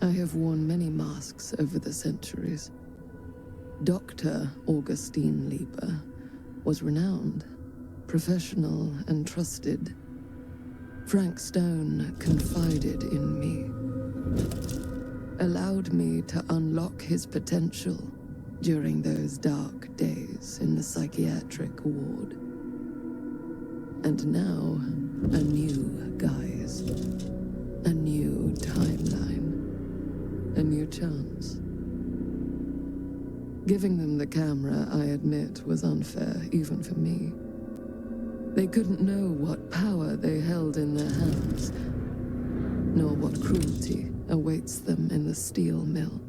I have worn many masks over the centuries. Dr. Augustine Lieber was renowned, professional, and trusted. Frank Stone confided in me, allowed me to unlock his potential during those dark days in the psychiatric ward. And now, a new guise, a new timeline, a new chance. Giving them the camera, I admit, was unfair, even for me. They couldn't know what power they held in their hands, nor what cruelty awaits them in the steel mill.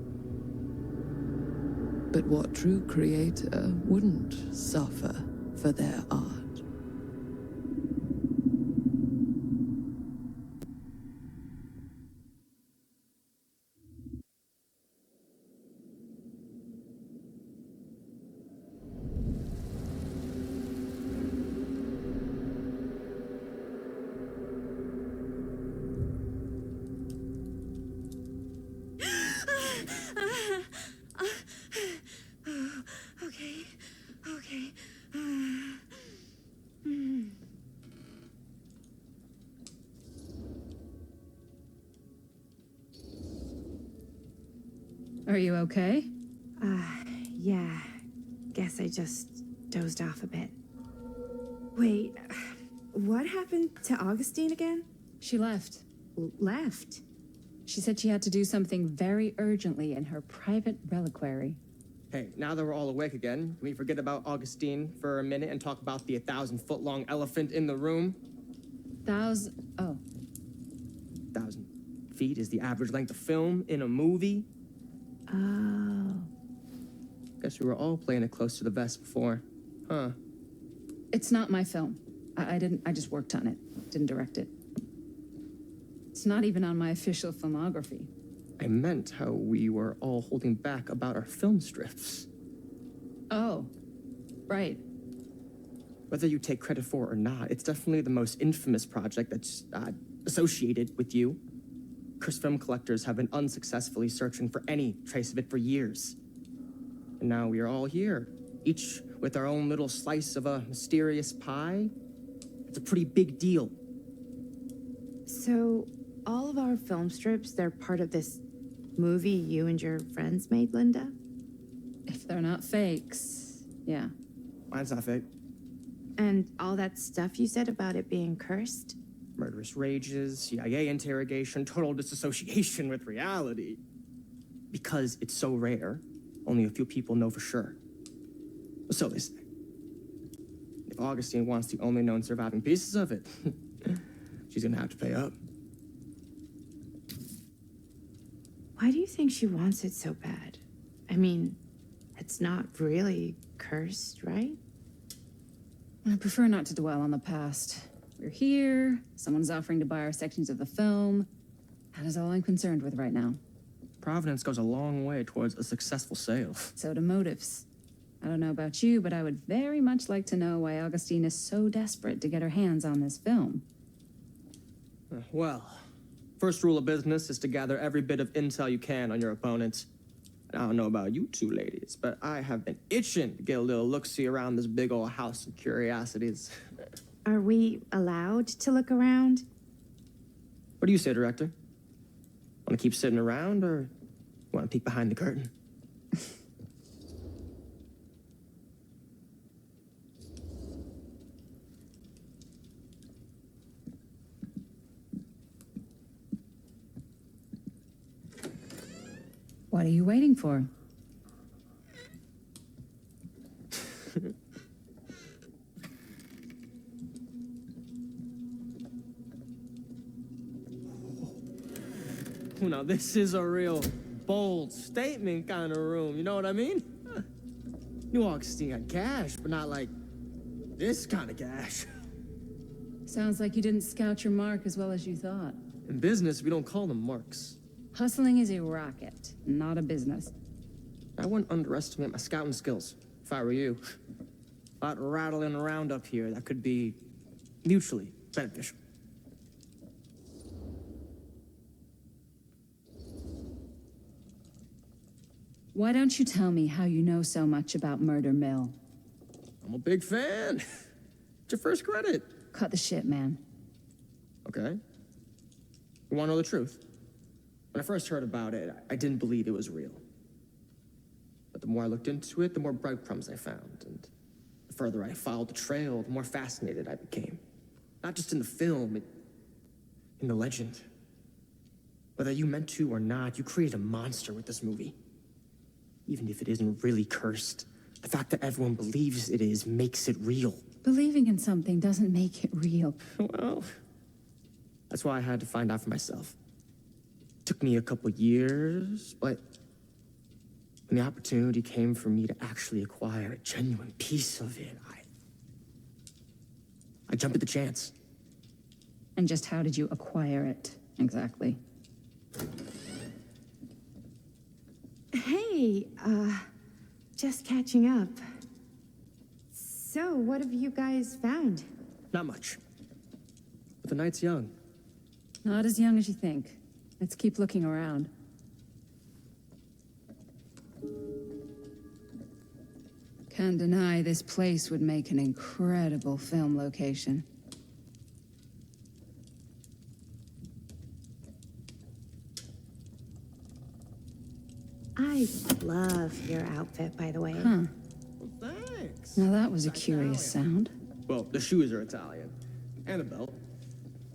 But what true creator wouldn't suffer for their art? Okay. Are you okay? Yeah. Guess I just dozed off a bit. Wait, what happened to Augustine again? She left. Left? She said she had to do something very urgently in her private reliquary. Hey, now that we're all awake again, can we forget about Augustine for a minute and talk about the 1,000-foot-long elephant in the room? 1,000 feet is the average length of film in a movie. Oh. Guess we were all playing it close to the vest before, huh? It's not my film. I just worked on it. Didn't direct it. It's not even on my official filmography. I meant how we were all holding back about our film strips. Oh, right. Whether you take credit for it or not, it's definitely the most infamous project that's associated with you. Cursed film collectors have been unsuccessfully searching for any trace of it for years. And now we are all here, each with our own little slice of a mysterious pie. It's a pretty big deal. So, all of our film strips, they're part of this movie you and your friends made, Linda? If they're not fakes, yeah. Mine's not fake. And all that stuff you said about it being cursed? Murderous rages, CIA interrogation, total disassociation with reality. Because it's so rare, only a few people know for sure. So they say. If Augustine wants the only known surviving pieces of it, she's gonna have to pay up. Why do you think she wants it so bad? I mean, it's not really cursed, right? I prefer not to dwell on the past. We're here, someone's offering to buy our sections of the film. That is all I'm concerned with right now. Providence goes a long way towards a successful sale. So do motives. I don't know about you, but I would very much like to know why Augustine is so desperate to get her hands on this film. Well, first rule of business is to gather every bit of intel you can on your opponent. And I don't know about you two ladies, but I have been itching to get a little look-see around this big old house of curiosities. Are we allowed to look around? What do you say, Director? Want to keep sitting around, or want to peek behind the curtain? What are you waiting for? Now, this is a real bold statement kind of room, you know what I mean? New Augustine got cash, but not like this kind of cash. Sounds like you didn't scout your mark as well as you thought. In business, we don't call them marks. Hustling is a racket, not a business. I wouldn't underestimate my scouting skills, if I were you. A lot rattling around up here that could be mutually beneficial. Why don't you tell me how you know so much about Murder Mill? I'm a big fan. It's your first credit. Cut the shit, man. Okay. You want to know the truth? When I first heard about it, I didn't believe it was real. But the more I looked into it, the more breadcrumbs I found. And the further I followed the trail, the more fascinated I became. Not just in the film, in the legend. Whether you meant to or not, you created a monster with this movie. Even if it isn't really cursed, the fact that everyone believes it is makes it real. Believing in something doesn't make it real. Well, that's why I had to find out for myself. Took me a couple years, but when the opportunity came for me to actually acquire a genuine piece of it, I jumped at the chance. And just how did you acquire it, exactly? Hey, just catching up. So, what have you guys found? Not much. But the night's young. Not as young as you think. Let's keep looking around. Can't deny this place would make an incredible film location. I love your outfit, by the way. Huh. Well, thanks. Now that was a curious sound. Well, the shoes are Italian. And the belt.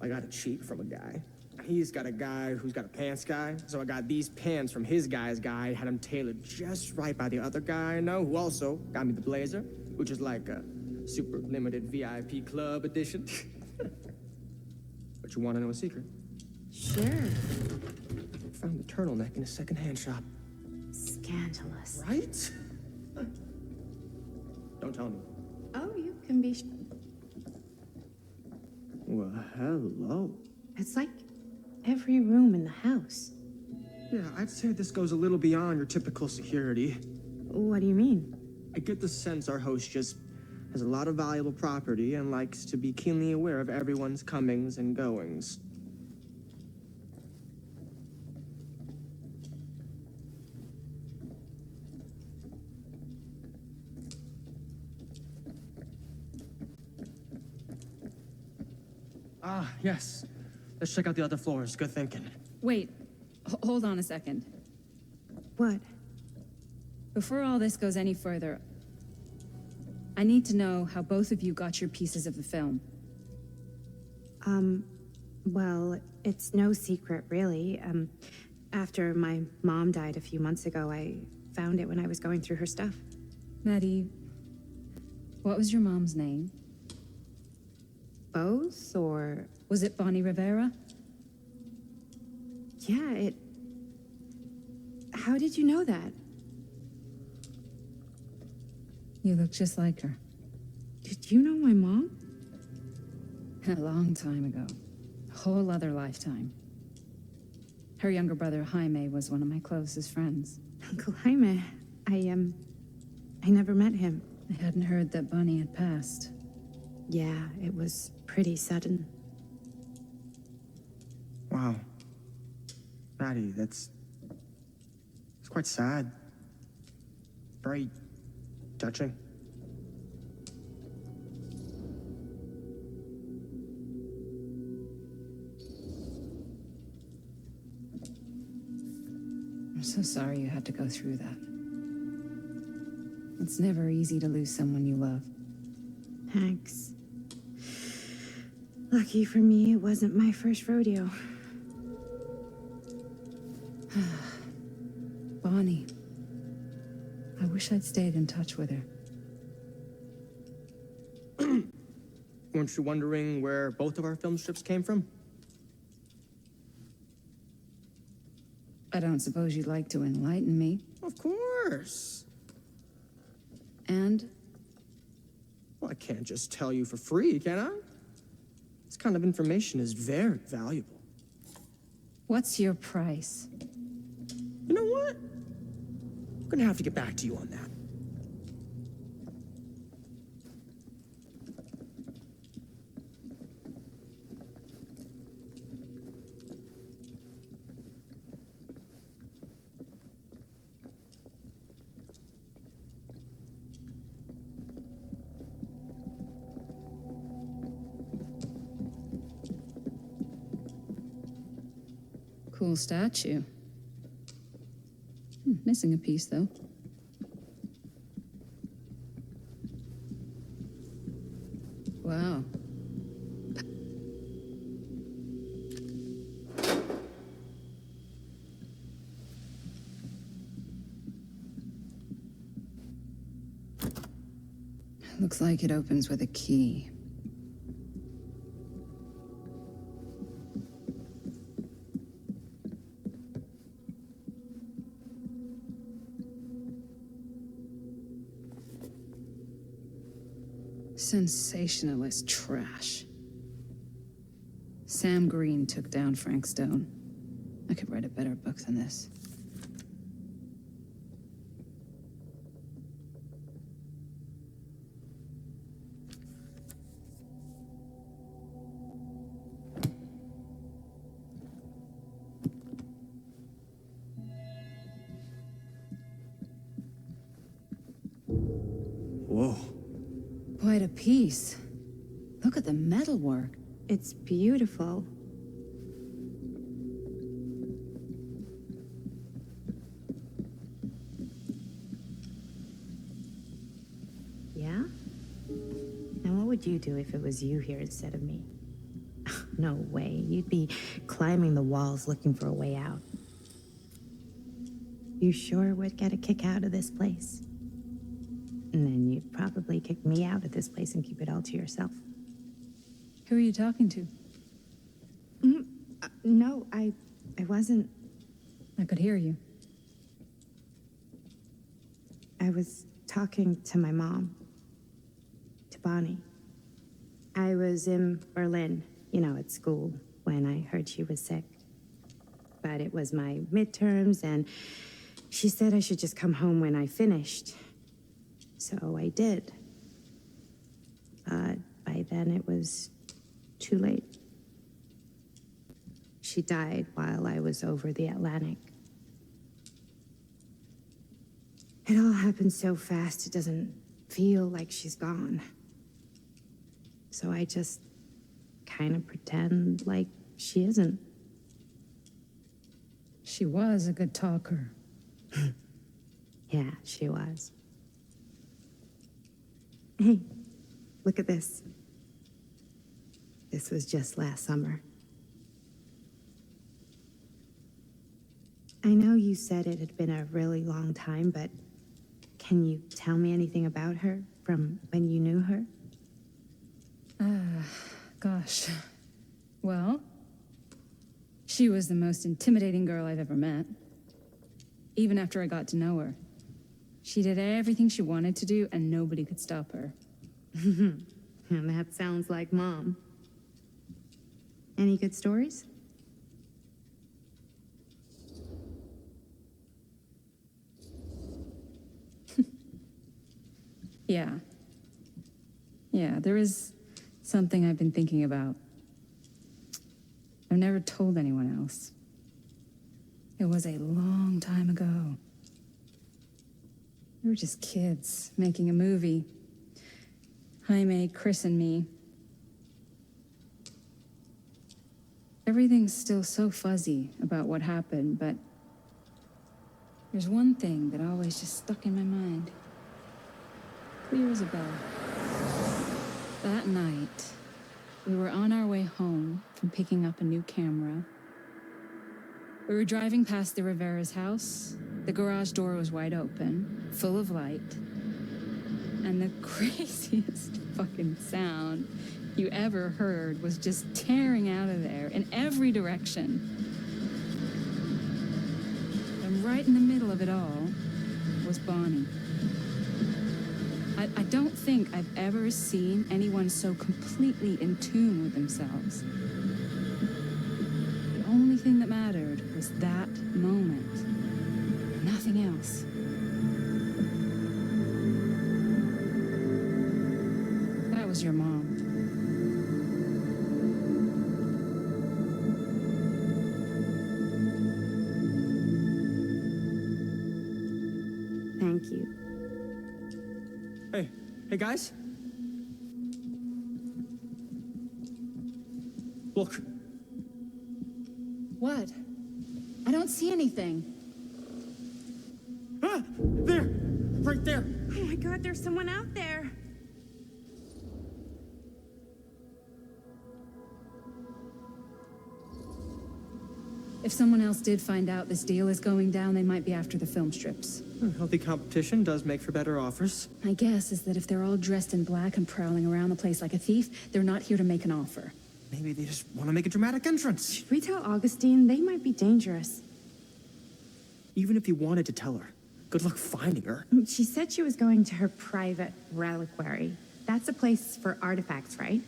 I got a cheap from a guy. He's got a guy who's got a pants guy. So I got these pants from his guy's guy, had them tailored just right by the other guy I know, who also got me the blazer, which is like a super limited VIP club edition. But you want to know a secret? Sure. Found the turtleneck in a secondhand shop. Scandalous. Right? Don't tell me. Oh, you can be... Well, hello. It's like every room in the house. Yeah, I'd say this goes a little beyond your typical security. What do you mean? I get the sense our host just has a lot of valuable property and likes to be keenly aware of everyone's comings and goings. Ah, yes. Let's check out the other floors. Good thinking. Wait, hold on a second. What? Before all this goes any further, I need to know how both of you got your pieces of the film. Well, it's no secret, really. After my mom died a few months ago, I found it when I was going through her stuff. Maddie, what was your mom's name? Both, or... Was it Bonnie Rivera? Yeah, How did you know that? You look just like her. Did you know my mom? A long time ago. A whole other lifetime. Her younger brother, Jaime, was one of my closest friends. Uncle Jaime. I never met him. I hadn't heard that Bonnie had passed. Yeah, it was pretty sudden. Wow. Maddie, it's quite sad. Very touching. I'm so sorry you had to go through that. It's never easy to lose someone you love. Thanks. Lucky for me, it wasn't my first rodeo. Bonnie. I wish I'd stayed in touch with her. Weren't you wondering where both of our film strips came from? I don't suppose you'd like to enlighten me. Of course. And? Well, I can't just tell you for free, can I? This kind of information is very valuable. What's your price? You know what? I'm gonna have to get back to you on that. Cool statue. Missing a piece, though. Wow. Looks like it opens with a key. Sensationalist trash. Sam Green took down Frank Stone. I could write a better book than this. Whoa. Quite a piece. Look at the metalwork. It's beautiful. Yeah? And what would you do if it was you here instead of me? No way. You'd be climbing the walls looking for a way out. You sure would get a kick out of this place. And then you'd probably kick me out of this place and keep it all to yourself. Who are you talking to? No, I wasn't. I could hear you. I was talking to my mom, to Bonnie. I was in Berlin, at school, when I heard she was sick. But it was my midterms, and she said I should just come home when I finished. So I did. But by then it was too late. She died while I was over the Atlantic. It all happened so fast, it doesn't feel like she's gone. So I just kind of pretend like she isn't. She was a good talker. Yeah, she was. Hey, look at this. This was just last summer. I know you said it had been a really long time, but can you tell me anything about her from when you knew her? Gosh. Well, she was the most intimidating girl I've ever met. Even after I got to know her. She did everything she wanted to do, and nobody could stop her. That sounds like Mom. Any good stories? Yeah, there is something I've been thinking about. I've never told anyone else. It was a long time ago. We were just kids making a movie. Jaime, Chris, and me. Everything's still so fuzzy about what happened, but there's one thing that always just stuck in my mind. Clear as a bell. That night, we were on our way home from picking up a new camera. We were driving past the Rivera's house. The garage door was wide open, full of light. And the craziest fucking sound you ever heard was just tearing out of there in every direction. And right in the middle of it all was Bonnie. I don't think I've ever seen anyone so completely in tune with themselves. The only thing that mattered was that moment. Nothing else. That was your mom. Thank you. Hey guys. Look. What? see anything. Ah! There! Right there! Oh my god, there's someone out there. If someone else did find out this deal is going down, they might be after the film strips. Healthy competition does make for better offers. My guess is that if they're all dressed in black and prowling around the place like a thief, they're not here to make an offer. Maybe they just want to make a dramatic entrance. Should we tell Augustine? They might be dangerous. Even if you wanted to tell her, good luck finding her. She said she was going to her private reliquary. That's a place for artifacts, right?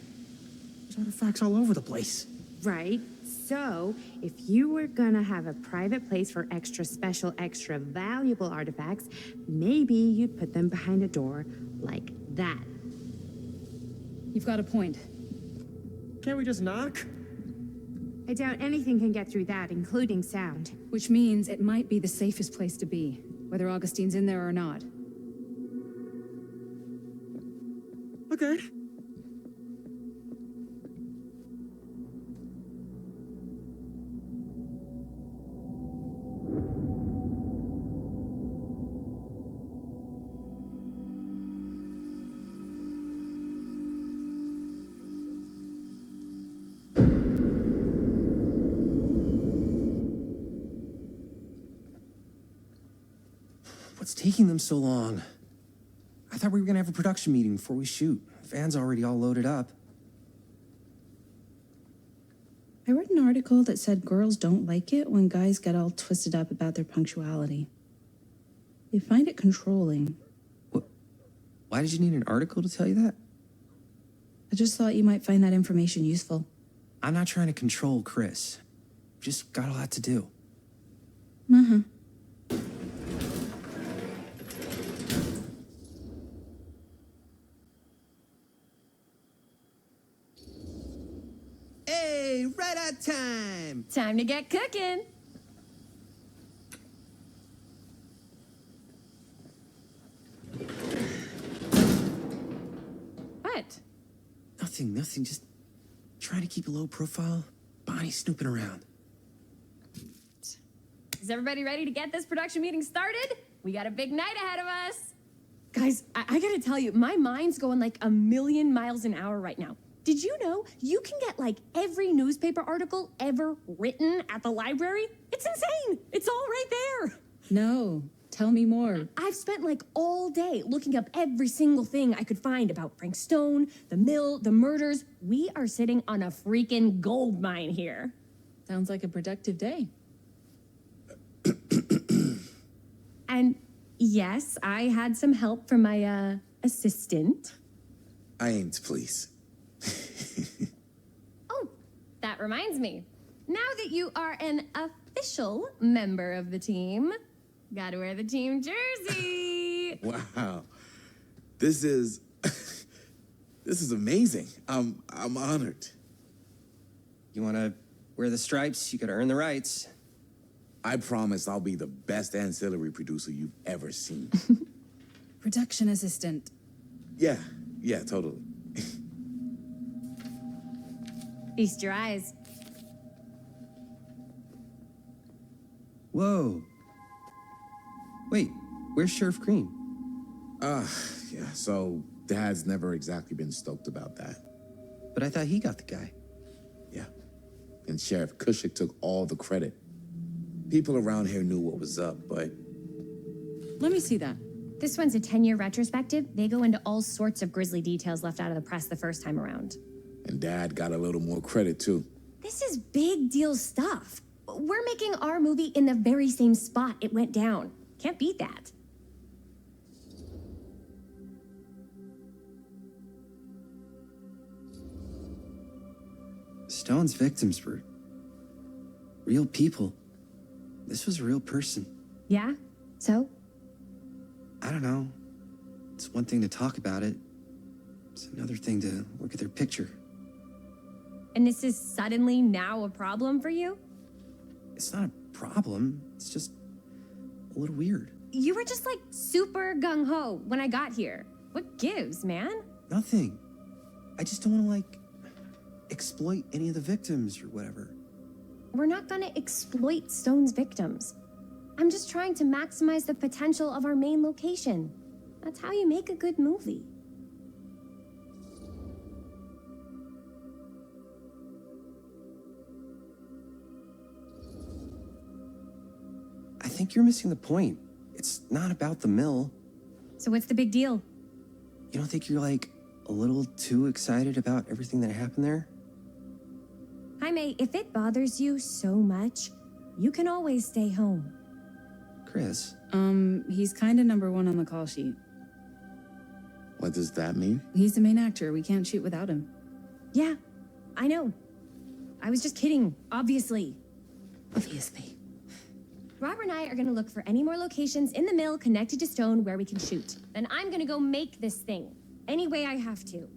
There's artifacts all over the place. Right. So, if you were gonna have a private place for extra special, extra valuable artifacts, maybe you'd put them behind a door like that. You've got a point. Can't we just knock? I doubt anything can get through that, including sound. Which means it might be the safest place to be, whether Augustine's in there or not. Okay. What's taking them so long? I thought we were gonna have a production meeting before we shoot. Van's already all loaded up. I read an article that said girls don't like it when guys get all twisted up about their punctuality. They find it controlling. What? Why did you need an article to tell you that? I just thought you might find that information useful. I'm not trying to control Chris. Just got a lot to do. Uh-huh. Hey, right on time! Time to get cooking. What? Nothing. Just trying to keep a low profile. Bonnie's snooping around. Is everybody ready to get this production meeting started? We got a big night ahead of us. Guys, I gotta tell you, my mind's going like a million miles an hour right now. Did you know you can get like every newspaper article ever written at the library? It's insane. It's all right there. No, tell me more. I've spent like all day looking up every single thing I could find about Frank Stone, the mill, the murders. We are sitting on a freaking gold mine here. Sounds like a productive day. And yes, I had some help from my assistant. I aim to please. Oh, that reminds me. Now that you are an official member of the team, gotta wear the team jersey. Wow. This is this is amazing. I'm honored. You wanna wear the stripes? You gotta earn the rights. I promise I'll be the best ancillary producer you've ever seen. Production assistant. Yeah, totally. Feast your eyes. Whoa. Wait, where's Sheriff Green? Yeah, so Dad's never exactly been stoked about that. But I thought he got the guy. Yeah. And Sheriff Cushik took all the credit. People around here knew what was up, but... Let me see that. This one's a 10-year retrospective. They go into all sorts of grisly details left out of the press the first time around. And Dad got a little more credit, too. This is big deal stuff. We're making our movie in the very same spot it went down. Can't beat that. Stone's victims were real people. This was a real person. Yeah? So? I don't know. It's one thing to talk about it. It's another thing to look at their picture. And this is suddenly now a problem for you? It's not a problem. It's just a little weird. You were just like super gung-ho when I got here. What gives, man? Nothing. I just don't want to, exploit any of the victims or whatever. we're not gonna exploit Stone's victims. I'm just trying to maximize the potential of our main location. That's how you make a good movie. I think you're missing the point. It's not about the mill. So what's the big deal? You don't think you're, like, a little too excited about everything that happened there? Jaime, if it bothers you so much, you can always stay home. Chris? He's kind of number one on the call sheet. What does that mean? He's the main actor. We can't shoot without him. Yeah, I know. I was just kidding, obviously. Obviously. Robert and I are gonna look for any more locations in the mill connected to Stone where we can shoot. Then I'm gonna go make this thing, any way I have to.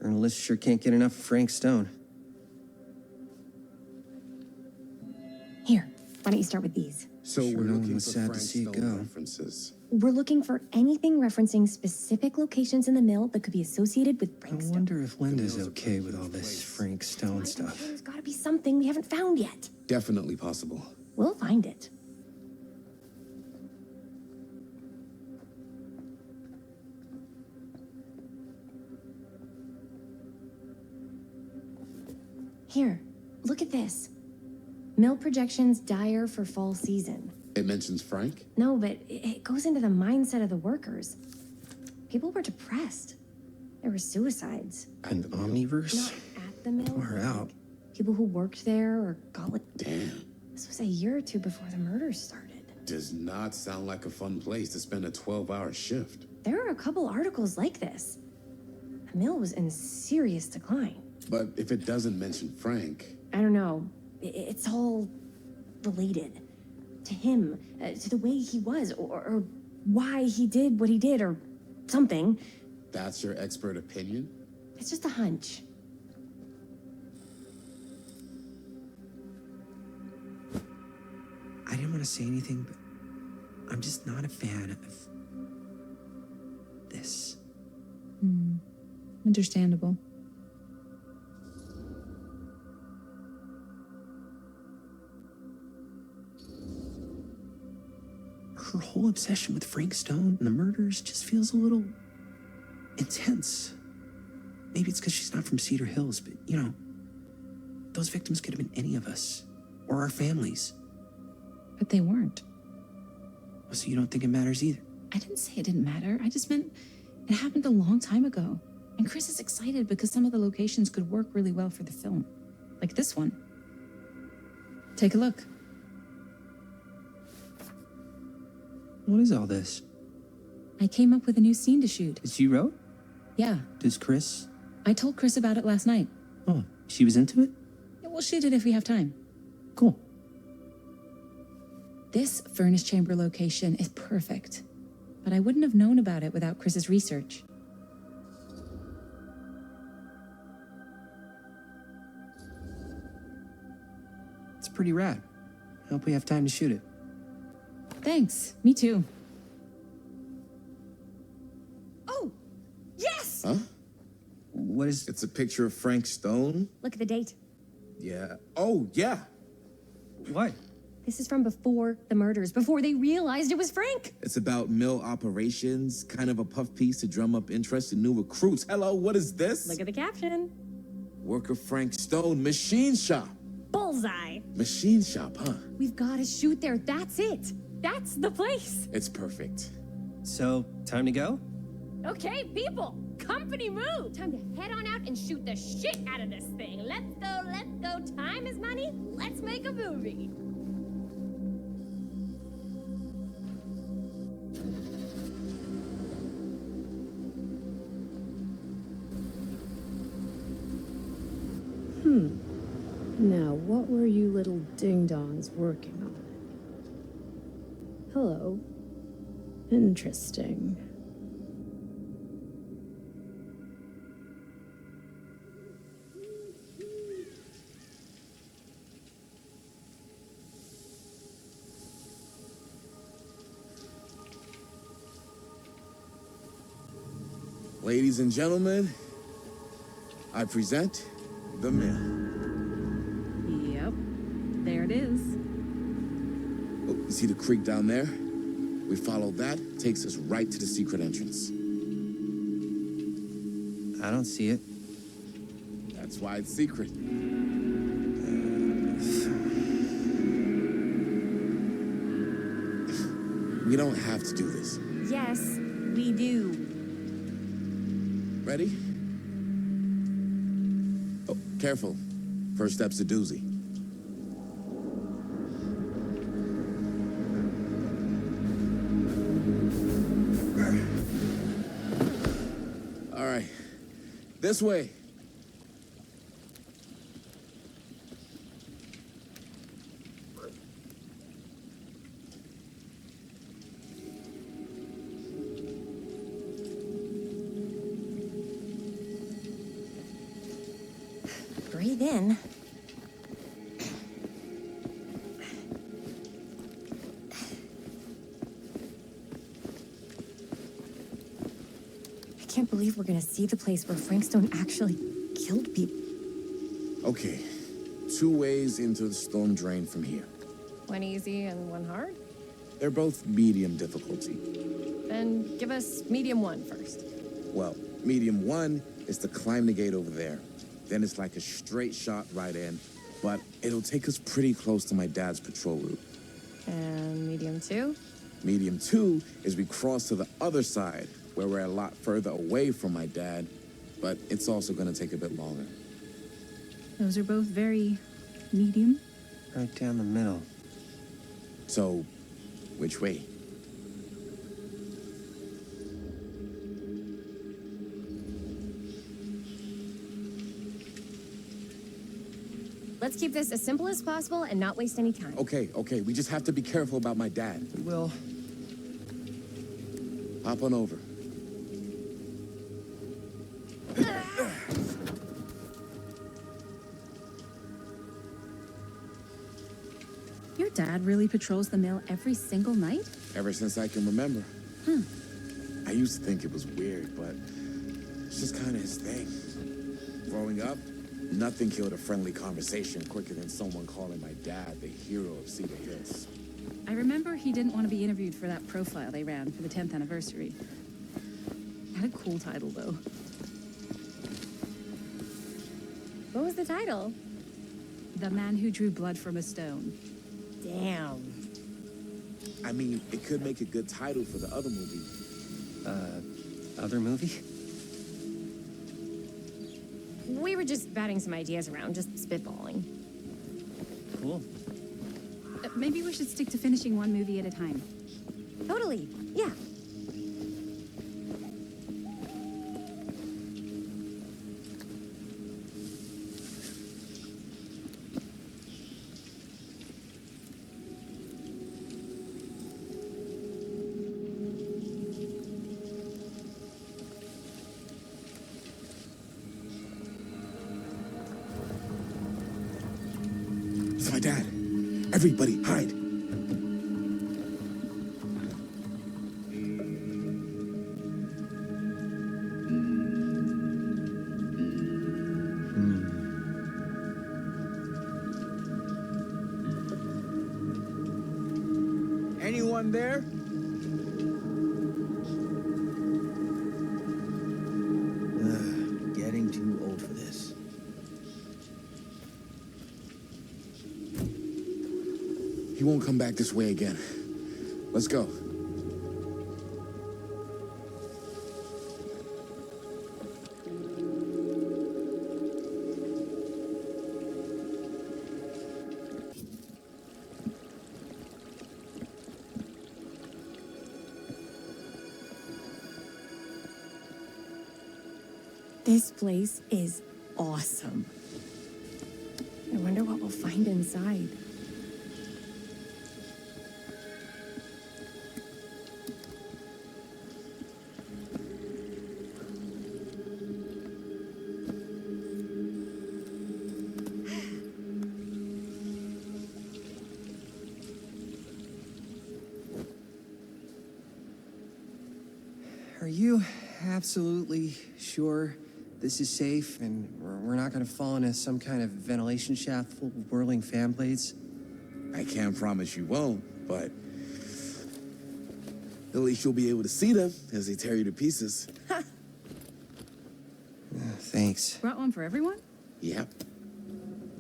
Journalists sure can't get enough of Frank Stone. Here, why don't you start with these? So Sure we're no one looking was for sad to Frank see it Stone go. references. We're looking for anything referencing specific locations in the mill that could be associated with I Frank Stone. wonder if Linda's okay with all this Frank Stone stuff. There's gotta be something we haven't found yet. Definitely possible. We'll find it. Here, look at this. Mill projections dire for fall season. It mentions Frank? No, but it goes into the mindset of the workers. People were depressed. There were suicides. An omniverse? Not at the mill. Far but, out. like, people who worked there or got like... Damn. This was a year or two before the murders started. Does not sound like a fun place to spend a 12-hour shift. There are a couple articles like this. The mill was in serious decline. But if it doesn't mention Frank, I don't know. It's all related to him, to the way he was, or why he did what he did, or something. that's your expert opinion? It's just a hunch. I didn't want to say anything, but I'm just not a fan of this. Understandable. Her whole obsession with Frank Stone and the murders just feels a little intense. Maybe it's because she's not from Cedar Hills, but, you know, those victims could have been any of us, or our families. But they weren't. So you don't think it matters either? I didn't say it didn't matter. I just meant it happened a long time ago. And Chris is excited because some of the locations could work really well for the film. Like this one. Take a look. What is all this? I came up with a new scene to shoot. That you wrote? Yeah, Does Chris? I told Chris about it last night. Oh, she was into it? Yeah, we'll shoot it if we have time. Cool. This furnace chamber location is perfect. But I wouldn't have known about it without Chris's research. It's pretty rad. I hope we have time to shoot it. Thanks. Me too. Oh, yes! Huh? What is... It's a picture of Frank Stone? Look at the date. Yeah. Oh, yeah. What? This is from before the murders, before they realized it was Frank. It's about mill operations, kind of a puff piece to drum up interest in new recruits. Hello, what is this? Look at the caption. Work of Frank Stone, machine shop. Bullseye. Machine shop, huh? We've got to shoot there. That's it. That's the place. It's perfect. So, time to go? Okay, people, company move. Time to head on out and shoot the shit out of this thing. Let's go, let's go. Time is money. Let's make a movie. Now, what were you little ding-dongs working on? Hello. Interesting. Ladies and gentlemen, I present the mill. Yep. There it is. Oh, you see the creek down there? We follow that, takes us right to the secret entrance. I don't see it. That's why it's secret. We don't have to do this. Yes, we do. Ready? Oh, careful. First step's a doozy. All right. This way. Breathe in. I can't believe we're gonna see the place where Frank Stone actually killed people. Okay. 2 ways into the storm drain from here. One easy and one hard? They're both medium difficulty. Then give us medium one first. Well, medium 1 is to climb the gate over there. Then it's like a straight shot right in, but it'll take us pretty close to my dad's patrol route. And medium two? Medium 2 is we cross to the other side, where we're a lot further away from my dad, but it's also gonna take a bit longer. Those are both very medium. Right down the middle. So, which way? Let's keep this as simple as possible and not waste any time. Okay, we just have to be careful about my dad. We will. Hop on over. Your dad really patrols the mill every single night? Ever since I can remember. I used to think it was weird, but it's just kind of his thing. Growing up, nothing killed a friendly conversation quicker than someone calling my dad the hero of Cedar Hills. I remember he didn't want to be interviewed for that profile they ran for the 10th anniversary. Had a cool title, though. What was the title? The Man Who Drew Blood from a Stone. Damn. I mean, it could make a good title for the other movie. Other movie? We were just batting some ideas around, just spitballing. Cool. Maybe we should stick to finishing one movie at a time. Totally, yeah. It's my dad. Everybody, hide. Anyone there? Getting too old for this. He won't come back this way again. Let's go. This place is awesome. I wonder what we'll find inside. Are you absolutely sure this is safe and we're not gonna fall into some kind of ventilation shaft full of whirling fan blades? I can't promise you won't, but at least you'll be able to see them as they tear you to pieces. Thanks. Brought one for everyone? Yep.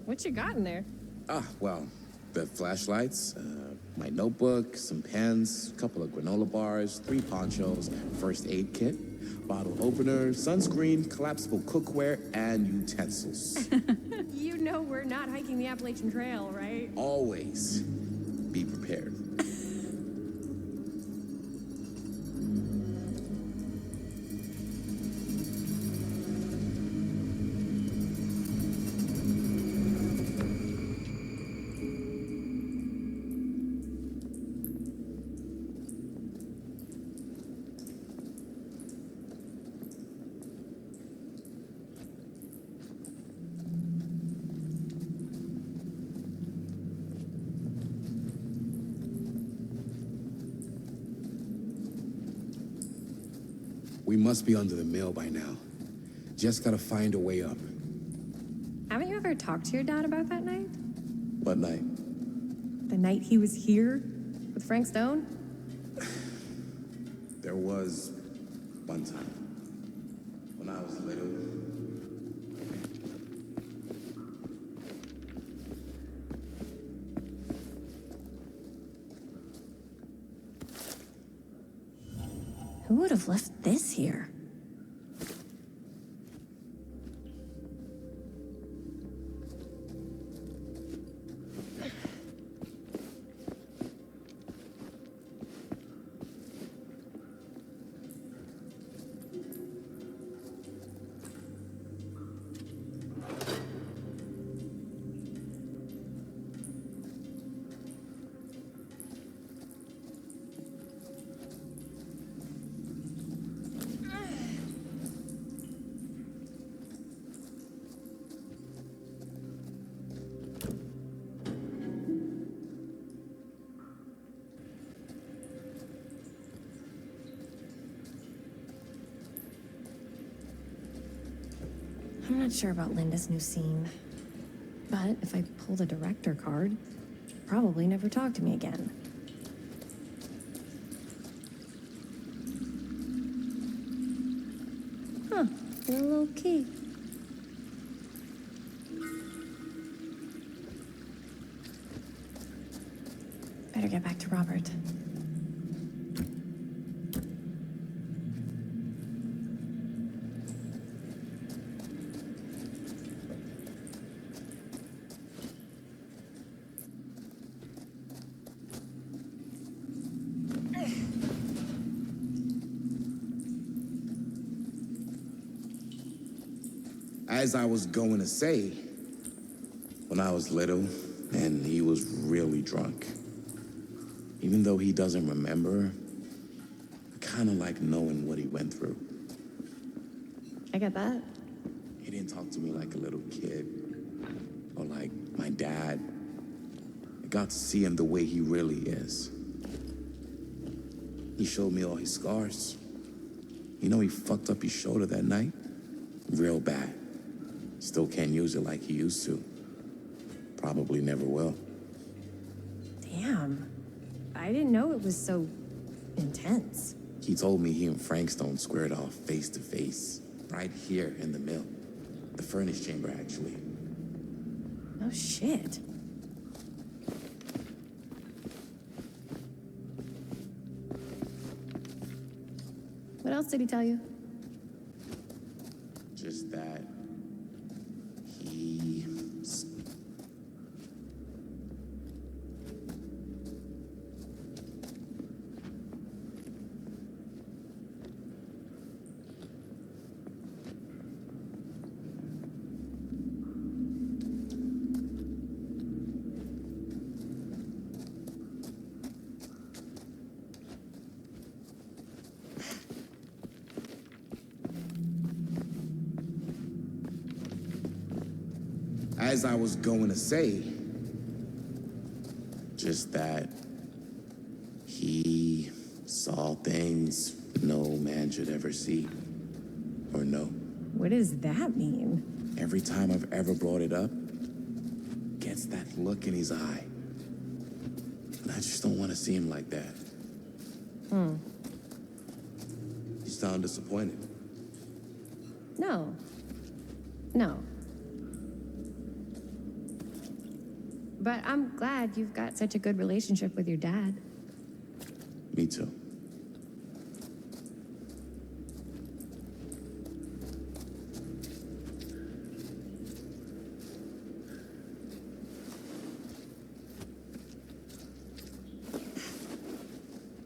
What you got in there? Well, the flashlights, my notebook, some pens, a couple of granola bars, 3 ponchos, first aid kit, bottle opener, sunscreen, collapsible cookware, and utensils. You know we're not hiking the Appalachian Trail, right? Always be prepared. We must be under the mill by now. Just gotta find a way up. Haven't you ever talked to your dad about that night? What night? The night he was here with Frank Stone? There was one time when I was little. Who would have left this here? I'm not sure about Linda's new scene, but if I pull the director card, she'll probably never talk to me again. Huh, and a little key. Better get back to Robert. As I was going to say, when I was little, and he was really drunk. Even though he doesn't remember, I kind of like knowing what he went through. I get that. He didn't talk to me like a little kid, or like my dad. I got to see him the way he really is. He showed me all his scars. You know, he fucked up his shoulder that night, real bad. Still can't use it like he used to. Probably never will. Damn. I didn't know it was so intense. He told me he and Frank Stone squared off face to face, right here in the mill. The furnace chamber, actually. Oh, shit. What else did he tell you? Just that as I was going to say, just that he saw things no man man should ever see or know. What does that mean? Every time I've ever brought it up, gets that look in his eye. And I just don't want to see him like that. You sound disappointed. No. No. But I'm glad you've got such a good relationship with your dad. Me too.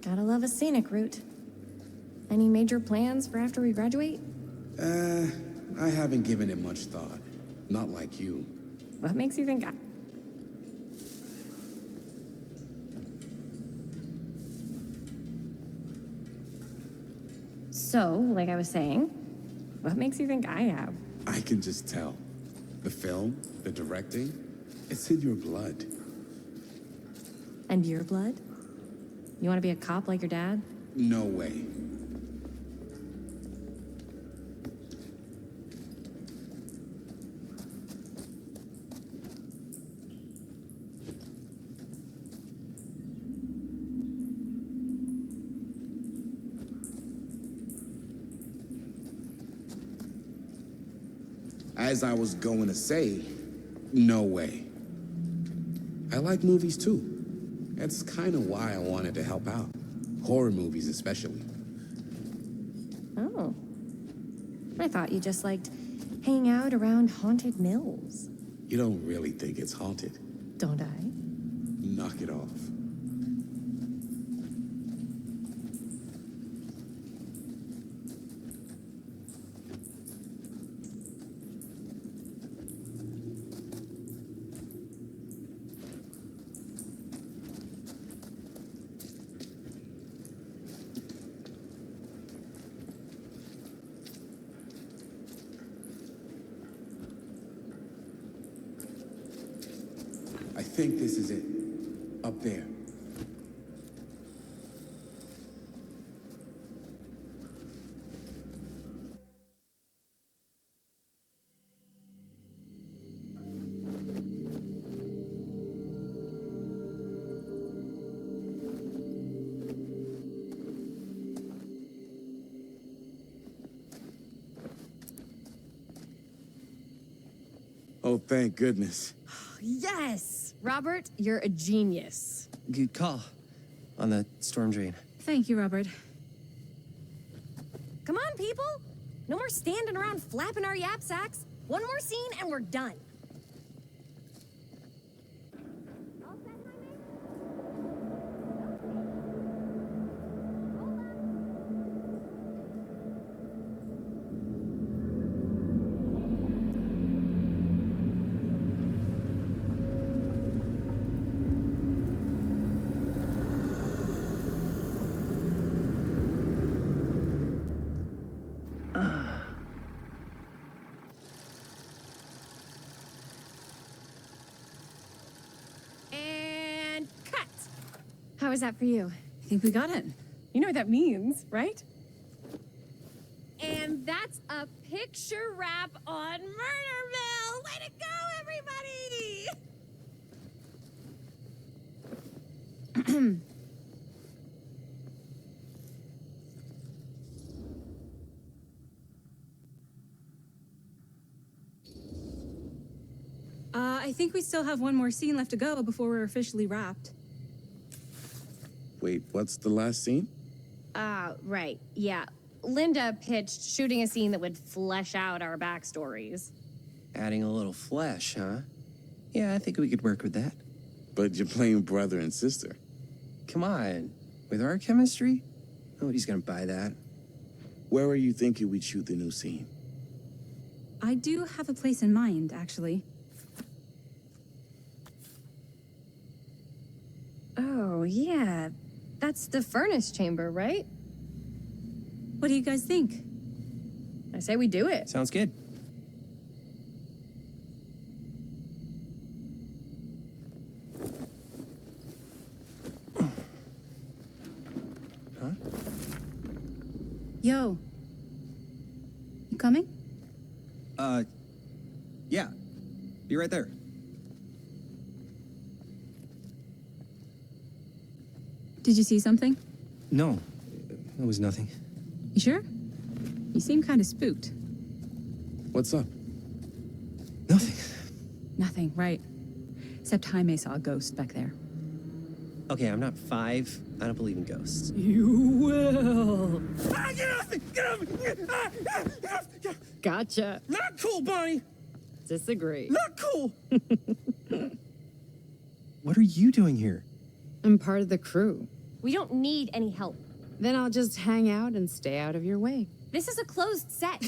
Gotta love a scenic route. Any major plans for after we graduate? I haven't given it much thought. Not like you. What makes you think So, like I was saying, what makes you think I have? I can just tell. The film, the directing, it's in your blood. And your blood? You want to be a cop like your dad? No way. As I was going to say, no way. I like movies too. That's kind of why I wanted to help out. Horror movies especially. Oh. I thought you just liked hanging out around haunted mills. You don't really think it's haunted. Don't I? Knock it off. I think this is it. Up there. Oh, thank goodness. Yes! Robert, you're a genius. Good call on the storm drain. Thank you, Robert. Come on, people! No more standing around flapping our yap sacks. One more scene and we're done. All set, Jaime? And cut! How was that for you? I think we got it. You know what that means, right? And that's a picture wrap on Murderville! Way to go, everybody! I think we still have one more scene left to go before we're officially wrapped. Wait, what's the last scene? Right, yeah. Linda pitched shooting a scene that would flesh out our backstories. Adding a little flesh, huh? Yeah, I think we could work with that. But you're playing brother and sister. Come on. With our chemistry, nobody's gonna buy that. Where are you thinking we'd shoot the new scene? I do have a place in mind, actually. Oh, yeah. That's the furnace chamber, right? What do you guys think? I say we do it. Sounds good. Yo. You coming? Yeah. Be right there. Did you see something? No, it was nothing. You sure? You seem kind of spooked. What's up? Nothing. Nothing, right. Except Jaime saw a ghost back there. Okay, I'm not 5. I don't believe in ghosts. You will. Get off me! Get off me! Gotcha. Not cool, Bonnie! Disagree. Not cool! What are you doing here? I'm part of the crew. We don't need any help. Then I'll just hang out and stay out of your way. This is a closed set.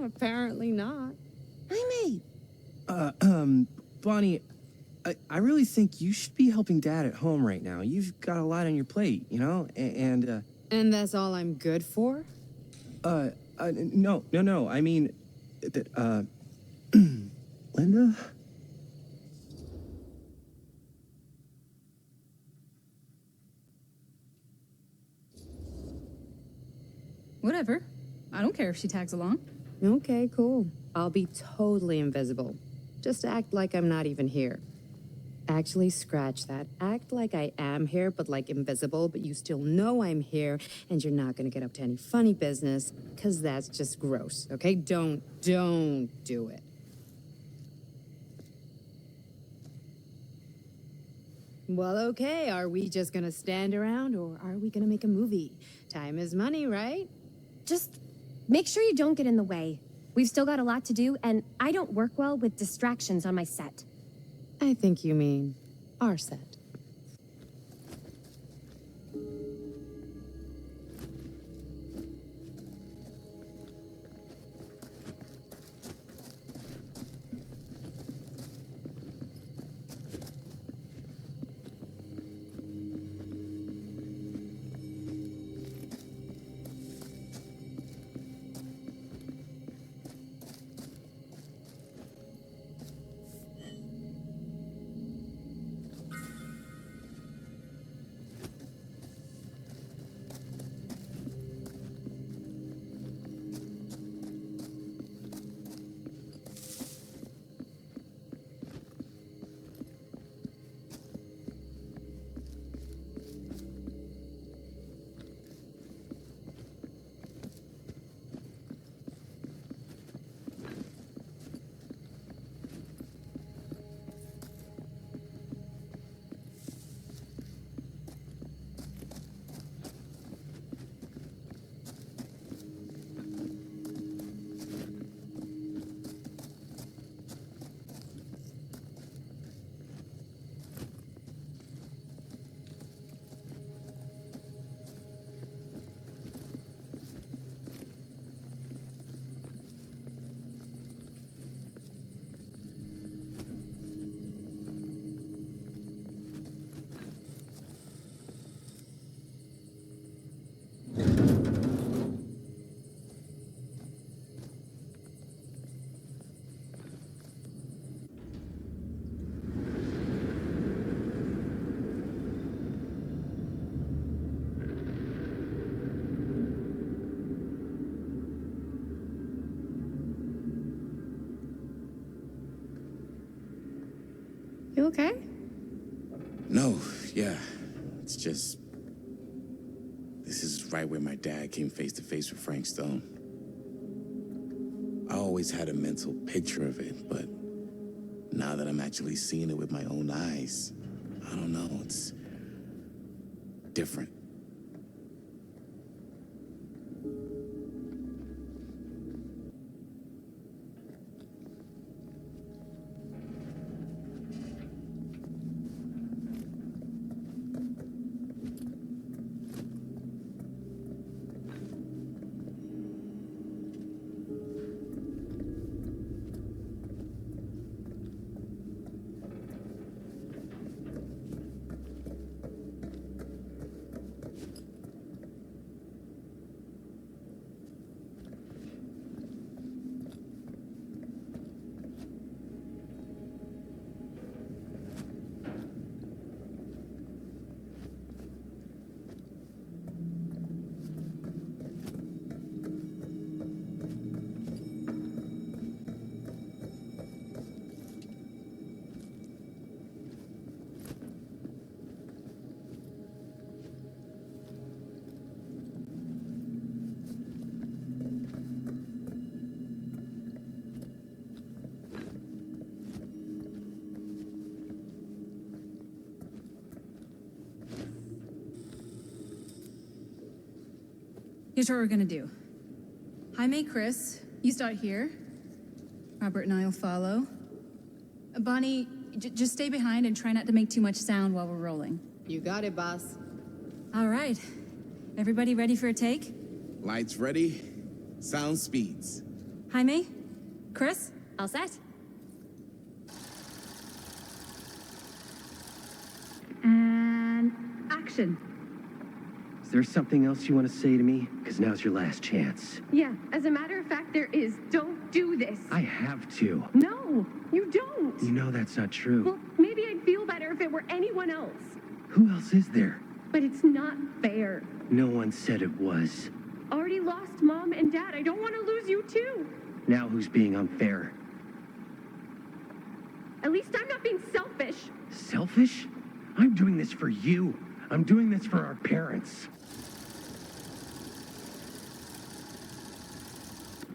Apparently not. Jaime! Bonnie, I really think you should be helping Dad at home right now. You've got a lot on your plate, you know? And that's all I'm good for? no. I mean, that, Linda? Whatever. I don't care if she tags along. Okay, cool. I'll be totally invisible. Just act like I'm not even here. Actually, scratch that. Act like I am here, but like invisible, but you still know I'm here, and you're not gonna get up to any funny business, because that's just gross, okay? Don't do it. Well, okay, are we just gonna stand around, or are we gonna make a movie? Time is money, right? Just make sure you don't get in the way. We've still got a lot to do, and I don't work well with distractions on my set. I think you mean our set. You okay? No, yeah. It's just... This is right where my dad came face to face with Frank Stone. I always had a mental picture of it, but now that I'm actually seeing it with my own eyes, I don't know, it's different. Here's what we're gonna do. Jaime, Chris, you start here. Robert and I'll follow. Bonnie, just stay behind and try not to make too much sound while we're rolling. You got it, boss. All right. Everybody ready for a take? Lights ready, sound speeds. Jaime? Chris? All set? And action. Is there something else you want to say to me? Because now's your last chance. Yeah, as a matter of fact, there is. Don't do this. I have to. No, you don't. You know that's not true. Well, maybe I'd feel better if it were anyone else. Who else is there? But it's not fair. No one said it was. Already lost Mom and Dad. I don't want to lose you too. Now who's being unfair? At least I'm not being selfish. Selfish? I'm doing this for you. I'm doing this for our parents.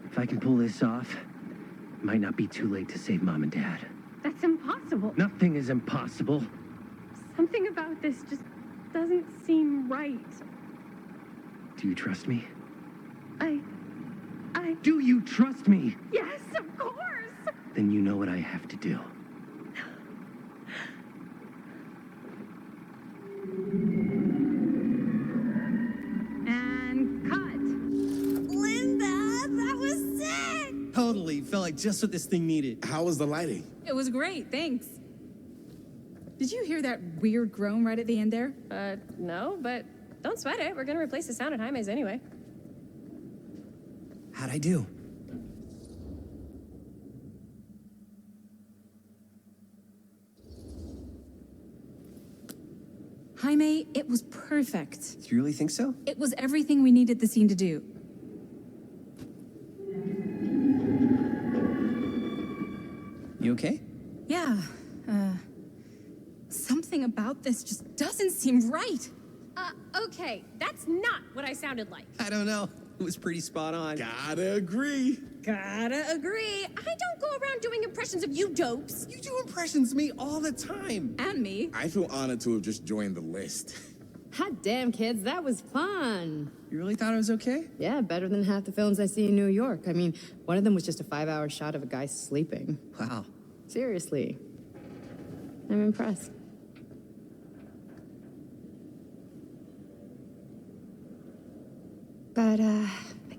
If I can pull this off, it might not be too late to save Mom and Dad. That's impossible. Nothing is impossible. Something about this just doesn't seem right. Do you trust me? I... Do you trust me? Yes, of course! Then you know what I have to do. And cut. Linda, that was sick! Totally. Felt like just what this thing needed. How was the lighting? It was great, thanks. Did you hear that weird groan right at the end there? No, but don't sweat it. We're gonna replace the sound at Jaime's anyway. How'd I do? Jaime, it was perfect. Do you really think so? It was everything we needed the scene to do. You okay? Yeah, something about this just doesn't seem right. Okay, that's not what I sounded like. I don't know. It was pretty spot on. Gotta agree. Gotta agree. I don't go around doing impressions of you dopes. You do impressions of me all the time. And me. I feel honored to have just joined the list. Hot damn, kids, that was fun. You really thought I was okay? Yeah, better than half the films I see in New York. I mean, one of them was just a 5-hour shot of a guy sleeping. Wow. Seriously. I'm impressed. But, I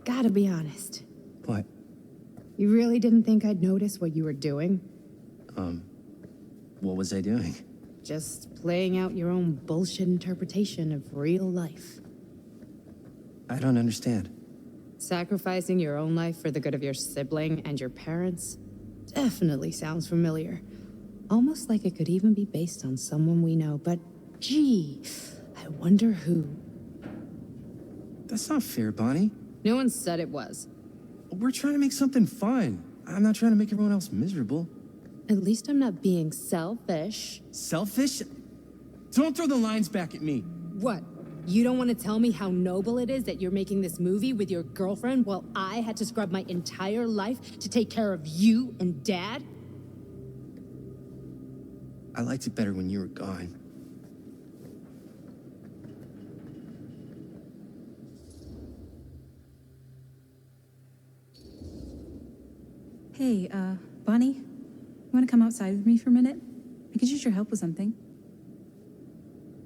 gotta be honest. What? You really didn't think I'd notice what you were doing? What was I doing? Just playing out your own bullshit interpretation of real life. I don't understand. Sacrificing your own life for the good of your sibling and your parents definitely sounds familiar. Almost like it could even be based on someone we know, but gee, I wonder who. That's not fair, Bonnie. No one said it was. We're trying to make something fun. I'm not trying to make everyone else miserable. At least I'm not being selfish. Selfish? Don't throw the lines back at me. What? You don't want to tell me how noble it is that you're making this movie with your girlfriend while I had to scrub my entire life to take care of you and Dad? I liked it better when you were gone. Hey, Bonnie, you want to come outside with me for a minute? I could use your help with something.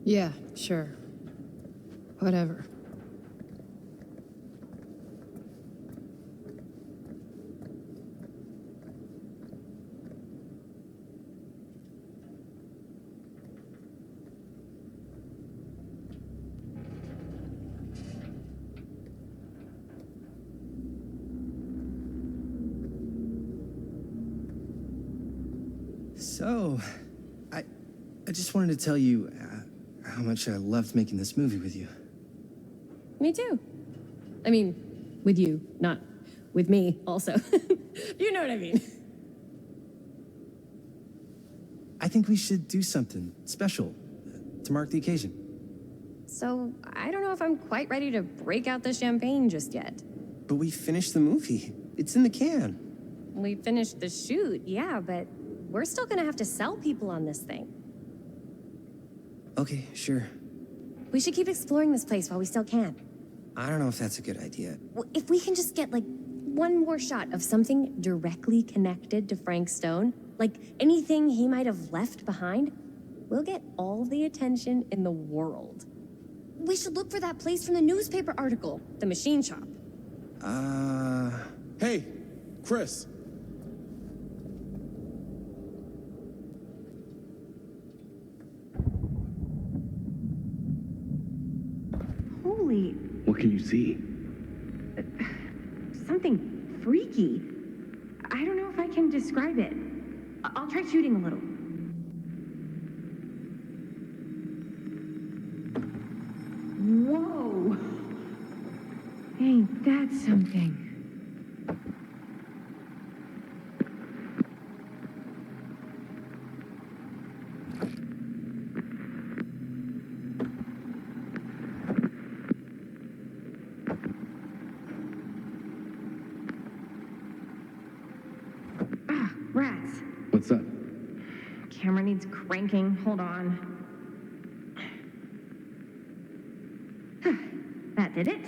Yeah, sure. Whatever. So, I just wanted to tell you how much I loved making this movie with you. Me too. I mean, with you, not with me, also. You know what I mean. I think we should do something special to mark the occasion. So, I don't know if I'm quite ready to break out the champagne just yet. But we finished the movie. It's in the can. We finished the shoot, yeah, but we're still gonna have to sell people on this thing. Okay, sure. We should keep exploring this place while we still can. I don't know if that's a good idea. Well, if we can just get, like, one more shot of something directly connected to Frank Stone, like anything he might have left behind, we'll get all the attention in the world. We should look for that place from the newspaper article, the machine shop. Hey, Chris. Holy, What can you see? something freaky. I don't know if I can describe it. I'll try shooting a little. Whoa! Ain't that something? Ah, rats. What's up? Camera needs cranking. Hold on. That did it.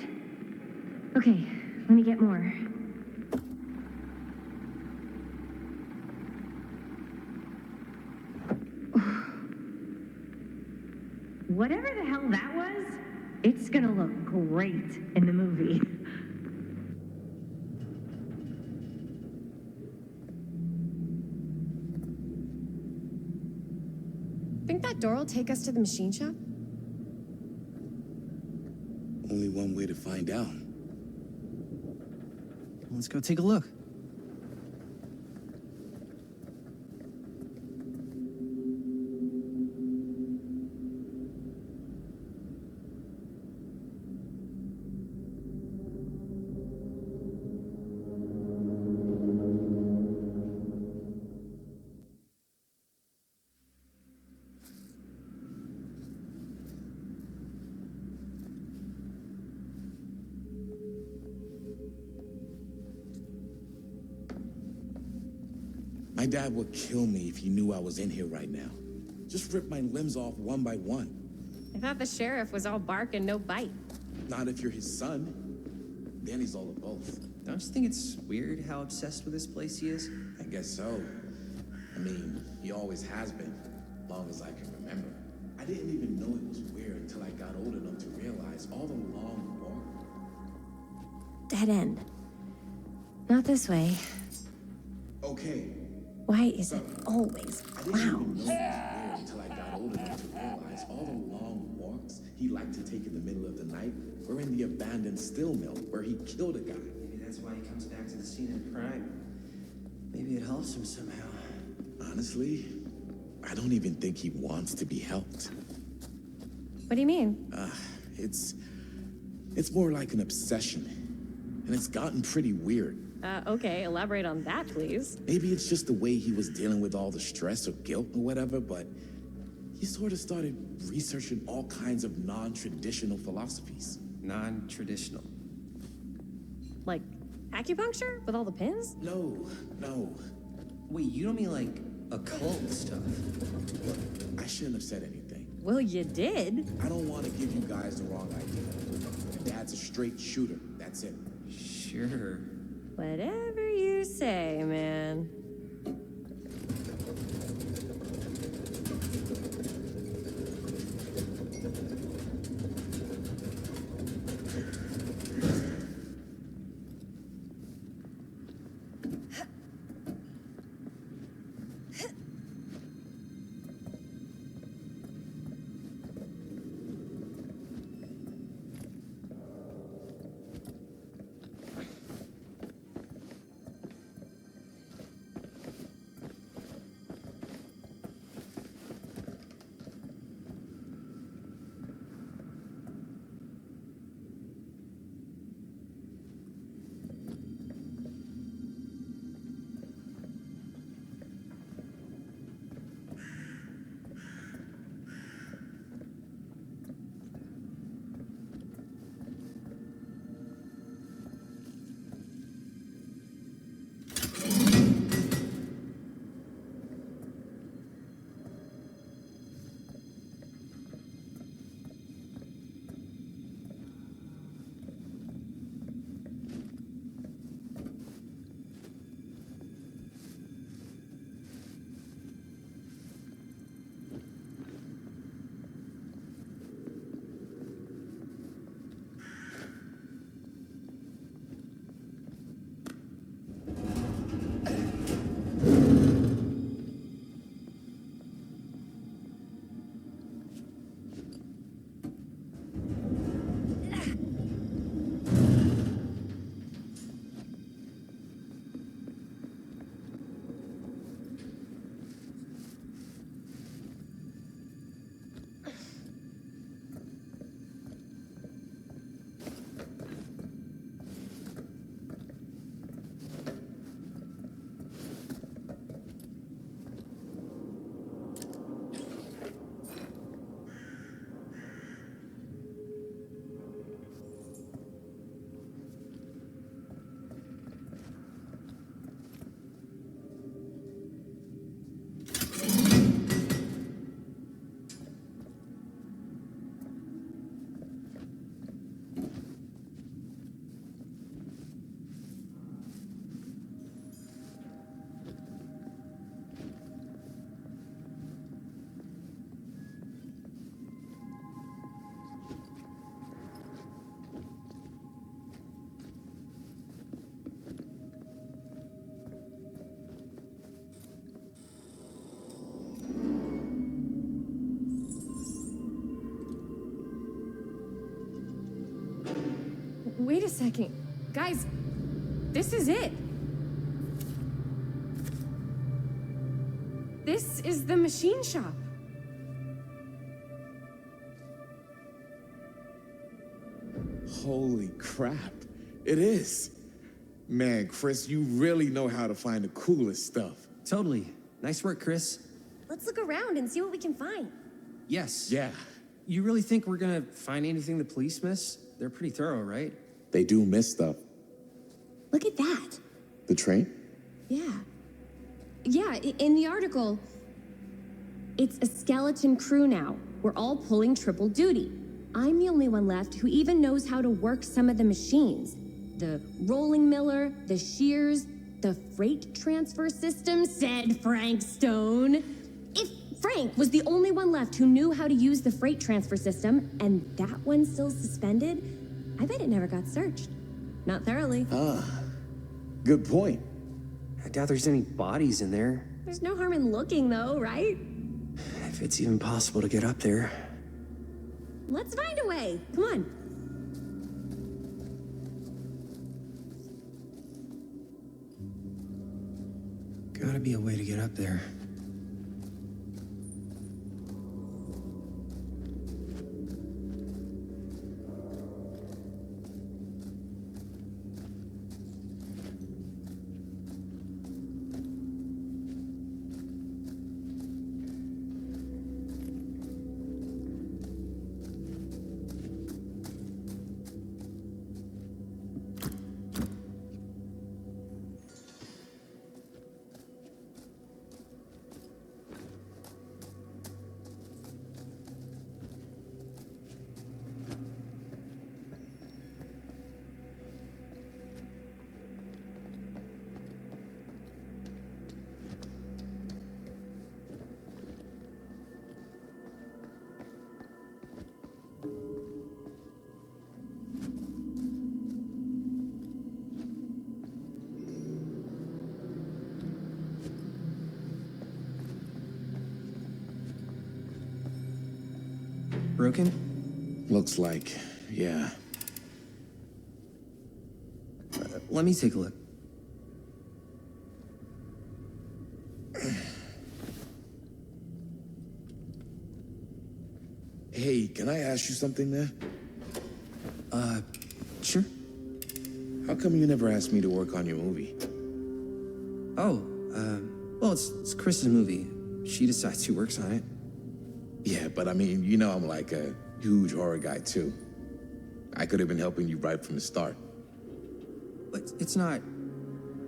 Okay, let me get more. Whatever the hell that was, it's gonna look great in the movie. Think that door will take us to the machine shop? Only one way to find out. Let's go take a look. My dad would kill me if he knew I was in here right now. Just rip my limbs off one by one. I thought the sheriff was all bark and no bite. Not if you're his son. Then he's all of both. Don't you think it's weird how obsessed with this place he is? I guess so. I mean, he always has been, long as I can remember. I didn't even know it was weird until I got old enough to realize all the long walk. Dead end. Not this way. Okay. Why is it always I didn't even know it was weird until I got old enough to realize all the long walks he liked to take in the middle of the night were in the abandoned steel mill where he killed a guy. Maybe that's why he comes back to the scene of crime. Maybe it helps him somehow. Honestly, I don't even think he wants to be helped. What do you mean? It's more like an obsession. And it's gotten pretty weird. Okay, elaborate on that, please. Maybe it's just the way he was dealing with all the stress or guilt or whatever, but he sort of started researching all kinds of non-traditional philosophies. Non-traditional. Like acupuncture with all the pins? No. Wait, you don't mean like occult stuff? I shouldn't have said anything. Well, you did. I don't want to give you guys the wrong idea. Dad's a straight shooter. That's it. Sure. Whatever you say, man. Wait a second. Guys, this is it. This is the machine shop. Holy crap. It is. Man, Chris, you really know how to find the coolest stuff. Totally. Nice work, Chris. Let's look around and see what we can find. Yes. Yeah, You really think we're gonna find anything the police miss? They're pretty thorough, right? they do miss stuff. Look at that. The train? Yeah. Yeah, in the article, it's a skeleton crew now. We're all pulling triple duty. I'm the only one left who even knows how to work some of the machines. The rolling miller, the shears, the freight transfer system, said Frank Stone. If Frank was the only one left who knew how to use the freight transfer system, and that one's still suspended, I bet it never got searched. Not thoroughly. Good point. I doubt there's any bodies in there. There's no harm in looking, though, right? If it's even possible to get up there. Let's find a way. Come on. Gotta be a way to get up there. Broken? Looks like, yeah. Let me take a look. Hey, can I ask you something there? Sure. How come you never asked me to work on your movie? Oh, well, it's Chris's movie. She decides who works on it. Yeah, but I mean, you know I'm like a huge horror guy too. I could have been helping you right from the start. But it's not...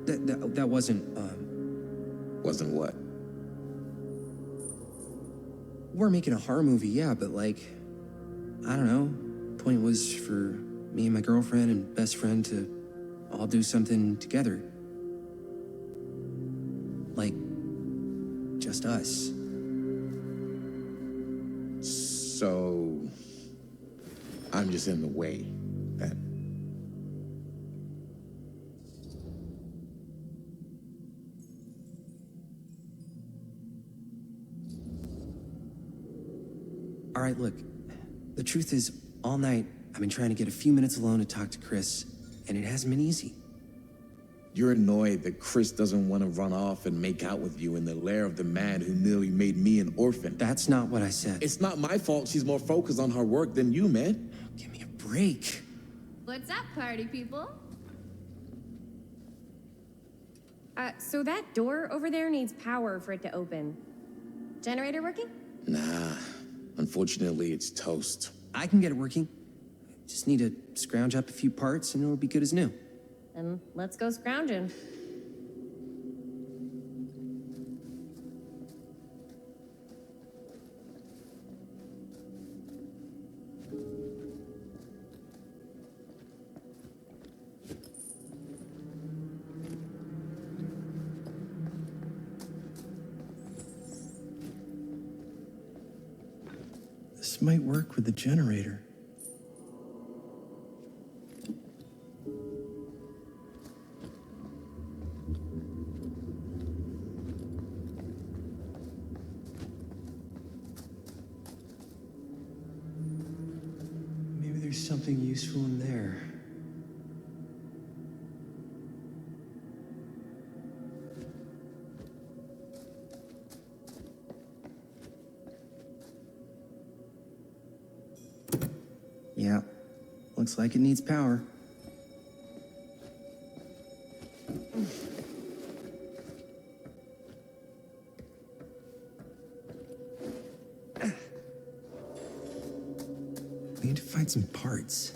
That wasn't, Wasn't what? We're making a horror movie, yeah, but like... I don't know. Point was for me and my girlfriend and best friend to all do something together. Like... just us. So... I'm just in the way, then. All right, look. The truth is, all night, I've been trying to get a few minutes alone to talk to Chris, and it hasn't been easy. You're annoyed that Chris doesn't want to run off and make out with you in the lair of the man who nearly made me an orphan. That's not what I said. It's not my fault she's more focused on her work than you, man. Give me a break. What's up, party people? So that door over there needs power for it to open. Generator working? Nah, unfortunately, it's toast. I can get it working. Just need to scrounge up a few parts and it'll be good as new. Then let's go scrounging. This might work with the generator. Maybe there's something useful in there. Looks like it needs power. We need to find some parts.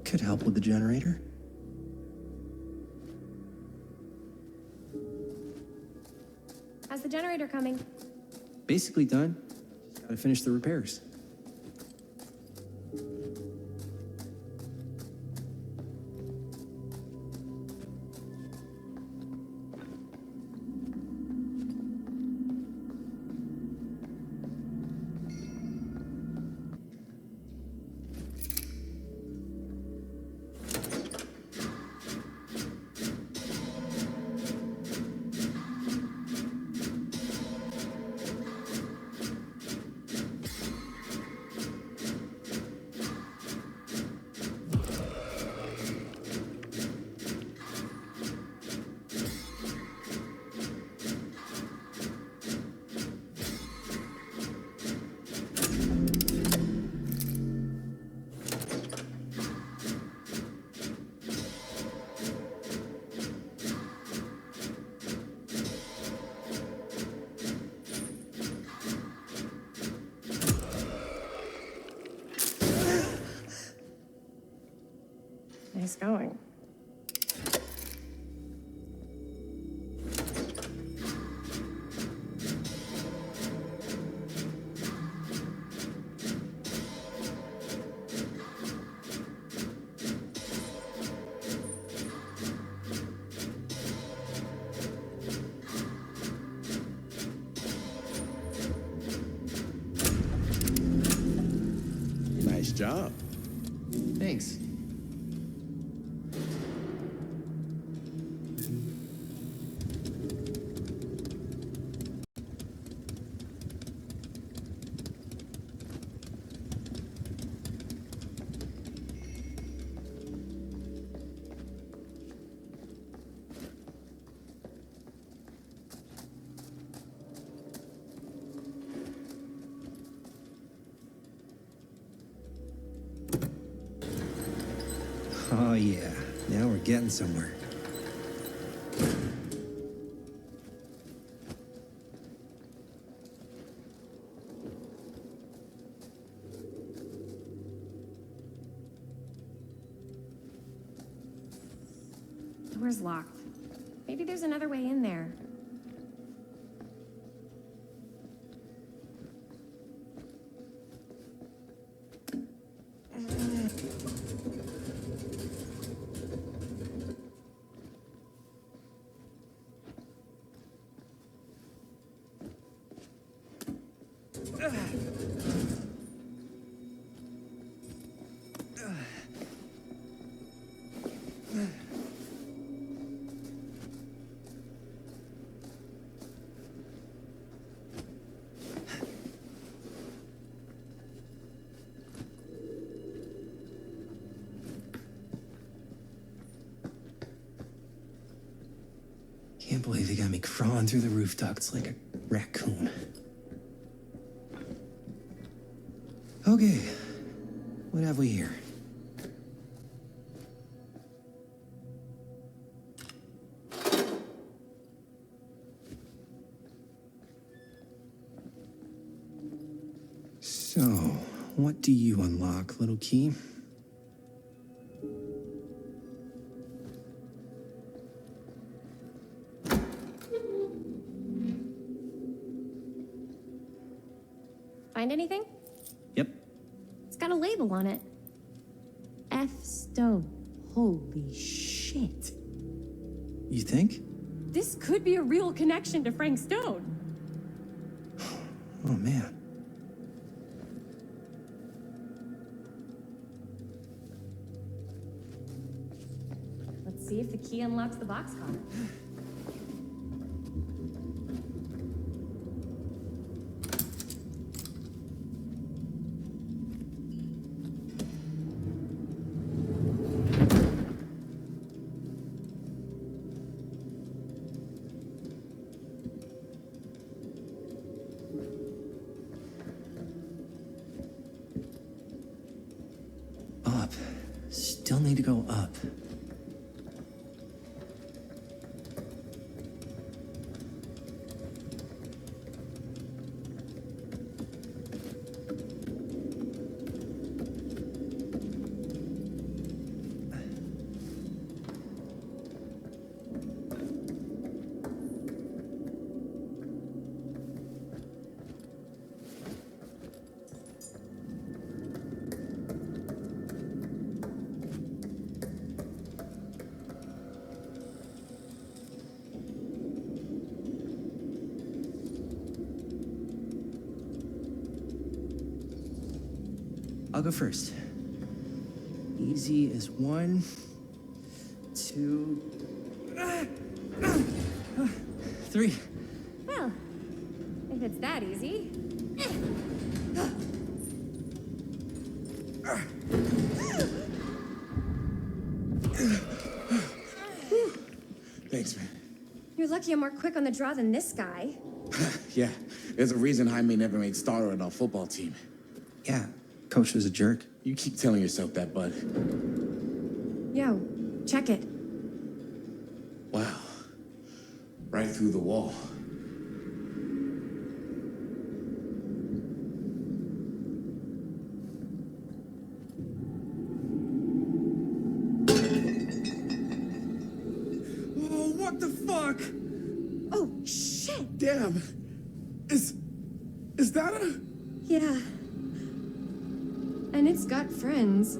Could help with the generator. How's the generator coming? Basically done. Just gotta finish the repairs. Nice going. Nice job. Thanks. Oh yeah, now we're getting somewhere. Door's locked. Maybe there's another way in there. Can't believe they got me crawling through the roof ducts like a raccoon. Okay, what have we here? So, what do you unlock, little key? Find anything? Yep. It's got a label on it. F. Stone. Holy shit. You think? This could be a real connection to Frank Stone. Oh man. Let's see if the key unlocks the boxcar. still need to go up. I'll go first. Easy as 1, 2, 3. Well, if it's that easy. Thanks, man. You're lucky I'm more quick on the draw than this guy. Yeah, there's a reason Jaime never made starter on our football team. Yeah, coach was a jerk. You keep telling yourself that, bud. Yo, check it. Wow. Right through the wall. Oh, what the fuck? Oh, shit! Damn. Is that a... Yeah. And it's got friends.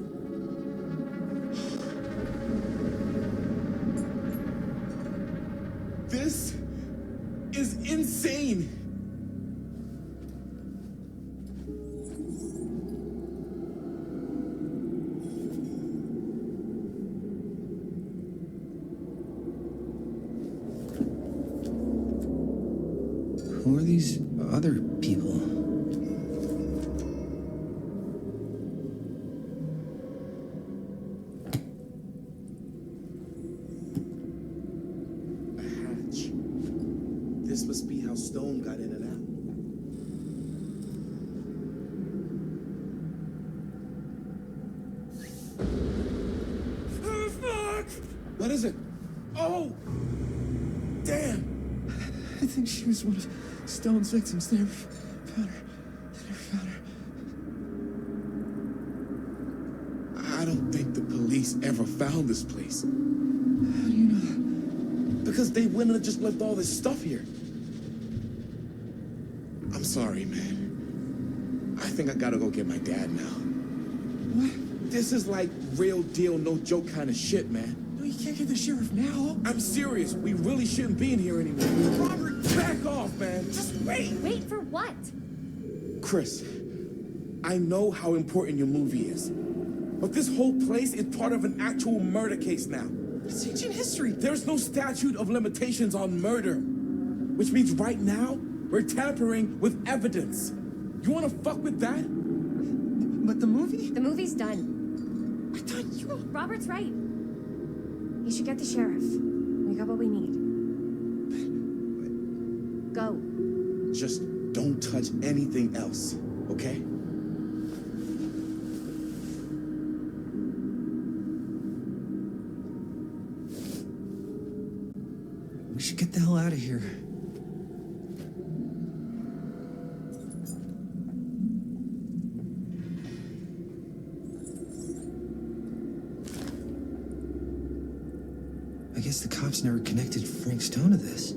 This is insane. Who are these other people? A hatch. This must be how Stone got in and out. Oh, fuck! What is it? Oh! Damn! I think she was one of Stone's victims. They never found her. I don't think the police ever found this place. How do you know that? Because they wouldn't have just left all this stuff here. I'm sorry, man. I think I gotta go get my dad now. What? This is like real deal, no joke kind of shit, man. No, you can't get the sheriff now. I'm serious. We really shouldn't be in here anymore. Robert, back off, man. Just wait. Wait for what? Chris, I know how important your movie is. But this whole place is part of an actual murder case now. It's ancient history. There's no statute of limitations on murder. Which means right now, we're tampering with evidence. You wanna fuck with that? But the movie? The movie's done. I thought you... Robert's right. You should get the sheriff. We got what we need. Go. Just don't touch anything else, okay? We should get the hell out of here. I guess the cops never connected Frank Stone to this.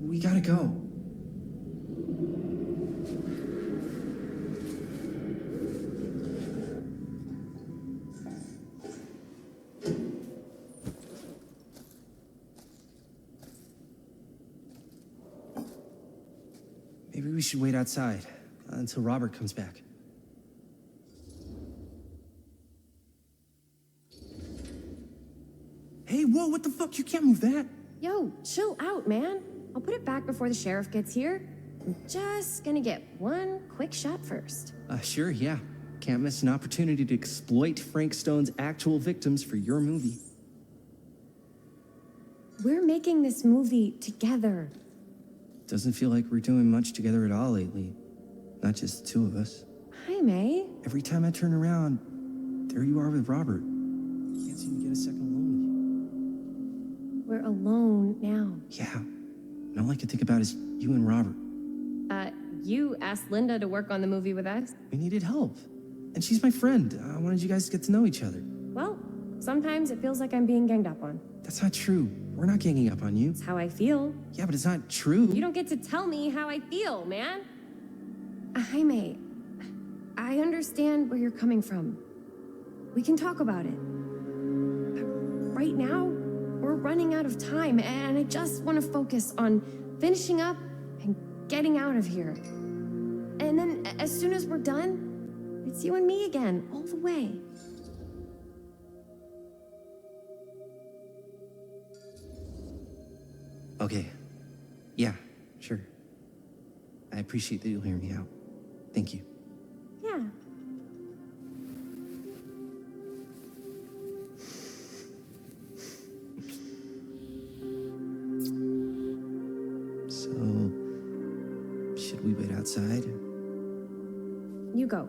We gotta go. Maybe we should wait outside until Robert comes back. Hey, whoa, what the fuck? You can't move that. Yo, chill out, man. I'll put it back before the sheriff gets here. I'm just gonna get one quick shot first. Sure, yeah. Can't miss an opportunity to exploit Frank Stone's actual victims for your movie. We're making this movie together. Doesn't feel like we're doing much together at all lately. Not just the two of us. Jaime. Every time I turn around, there you are with Robert. Can't seem to get a second alone We're alone now. with you. Yeah. And all I can think about is you and Robert. You asked Linda to work on the movie with us? We needed help. And she's my friend. I wanted you guys to get to know each other. Well, sometimes it feels like I'm being ganged up on. That's not true. We're not ganging up on you. It's how I feel. Yeah, but it's not true. You don't get to tell me how I feel, man. Jaime, I understand where you're coming from. We can talk about it. But right now, we're running out of time, and I just want to focus on finishing up and getting out of here. And then, as soon as we're done, it's you and me again, all the way. Okay. Yeah, sure. I appreciate that you'll hear me out. Thank you. Yeah. So, should we wait outside? You go.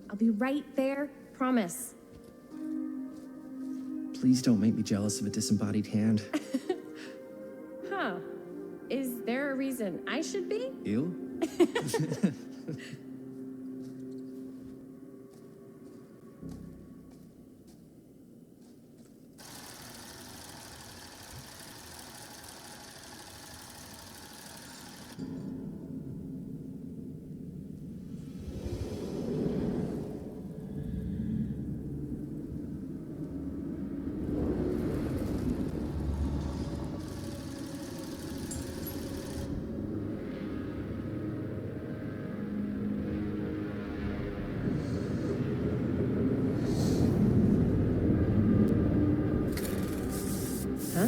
I'll be right there, promise. Please don't make me jealous of a disembodied hand. Huh. Is there a reason I should be? You? Huh?